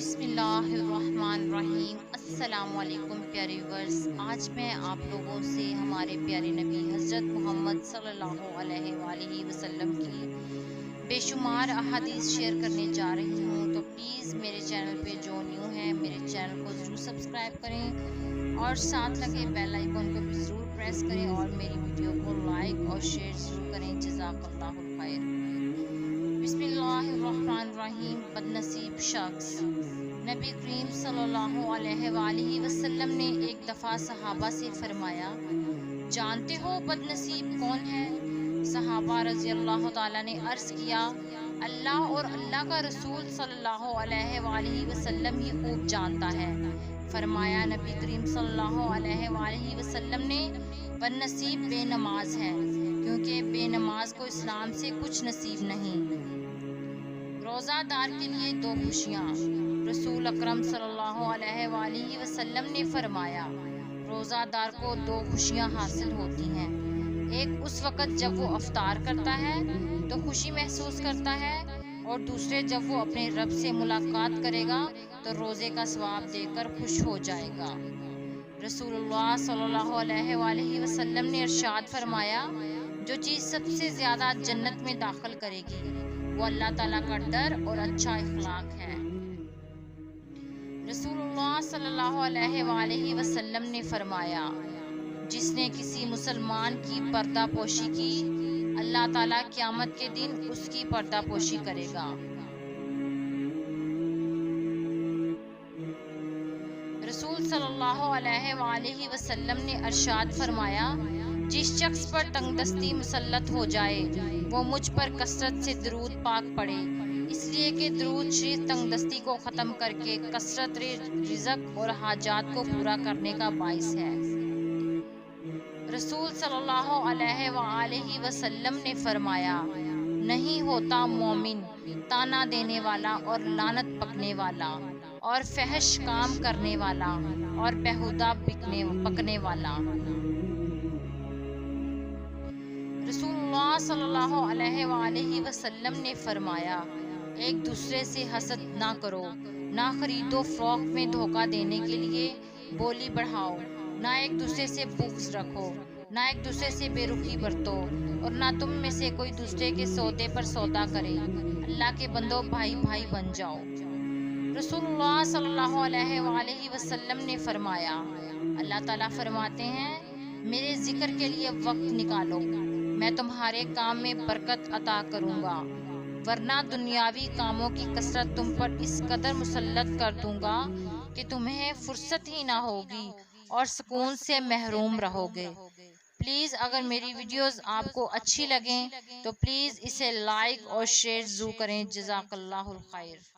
بسم اللہ الرحمن الرحیم۔ السلام علیکم پیارے ویورز، آج میں آپ لوگوں سے ہمارے پیارے نبی حضرت محمد صلی اللہ علیہ وآلہ وسلم کی بے شمار احادیث شیئر کرنے جا رہی ہوں، تو پلیز میرے چینل پہ جو نیو ہے میرے چینل کو ضرور سبسکرائب کریں اور ساتھ لگے بیل آئیکن کو بھی ضرور پریس کریں اور میری ویڈیو کو لائک اور شیئر ضرور کریں۔ جزاک اللہ الخیر۔ بسم اللہ الرحمن الرحیم۔ بد نصیب شخص۔ نبی کریم صلی اللہ علیہ وآلہ وسلم نے ایک دفعہ صحابہ سے فرمایا، جانتے ہو بد نصیب کون ہے؟ صحابہ رضی اللہ تعالیٰ نے عرض کیا، اللہ اور اللہ کا رسول صلی اللہ علیہ وآلہ وسلم ہی خوب جانتا ہے۔ فرمایا نبی کریم صلی اللہ علیہ وآلہ وسلم نے، بد نصیب بے نماز ہے، کیونکہ بے نماز کو اسلام سے کچھ نصیب نہیں۔ روزہ دار کے لیے دو خوشیاں۔ رسول اکرم صلی اللہ علیہ وآلہ وسلم نے فرمایا، روزہ دار کو دو خوشیاں حاصل ہوتی ہیں، ایک اس وقت جب وہ افطار کرتا ہے تو خوشی محسوس کرتا ہے، اور دوسرے جب وہ اپنے رب سے ملاقات کرے گا تو روزے کا ثواب دے کر خوش ہو جائے گا۔ رسول اللہ صلی اللہ علیہ وآلہ وسلم نے ارشاد فرمایا، جو چیز سب سے زیادہ جنت میں داخل کرے گی وہ اللہ تعالیٰ کا ڈر اور اچھا اخلاق ہے۔ رسول اللہ صلی اللہ علیہ وآلہ وسلم نے فرمایا، جس نے کسی مسلمان کی پردہ پوشی کی، اللہ تعالیٰ قیامت کے دن اس کی پردہ پوشی کرے گا۔ رسول صلی اللہ علیہ وآلہ وسلم نے ارشاد فرمایا، جس شخص پر تنگ دستی مسلط ہو جائے وہ مجھ پر کثرت سے درود پاک پڑھے، اس لیے کہ درود شریف تنگ دستی کو ختم کر کے کثرت رزق اور حاجات کو پورا کرنے کا باعث ہے۔ رسول صلی اللہ علیہ وآلہ وسلم نے فرمایا، نہیں ہوتا مومن تانا دینے والا اور لعنت پکنے والا اور فحش کام کرنے والا اور بیہودہ پکنے والا۔ رسول اللہ صلی اللہ علیہ وآلہ وسلم نے فرمایا، ایک دوسرے سے حسد نہ کرو، نہ خرید و فروخت میں دھوکہ دینے کے لیے بولی بڑھاؤ، نہ ایک دوسرے سے بغض رکھو، نہ ایک دوسرے سے بے رخی برتو، اور نہ تم میں سے کوئی دوسرے کے سودے پر سودا کرے۔ اللہ کے بندو بھائی بھائی بن جاؤ۔ رسول اللہ صلی اللہ علیہ وآلہ وسلم نے فرمایا، اللہ تعالیٰ فرماتے ہیں، میرے ذکر کے لیے وقت نکالو، میں تمہارے کام میں برکت عطا کروں گا، ورنہ دنیاوی کاموں کی کثرت تم پر اس قدر مسلط کر دوں گا کہ تمہیں فرصت ہی نہ ہوگی اور سکون سے محروم رہو گے۔ پلیز اگر میری ویڈیوز آپ کو اچھی لگیں تو پلیز اسے لائک اور شیئر ضرور کریں۔ جزاک اللہ الخیر۔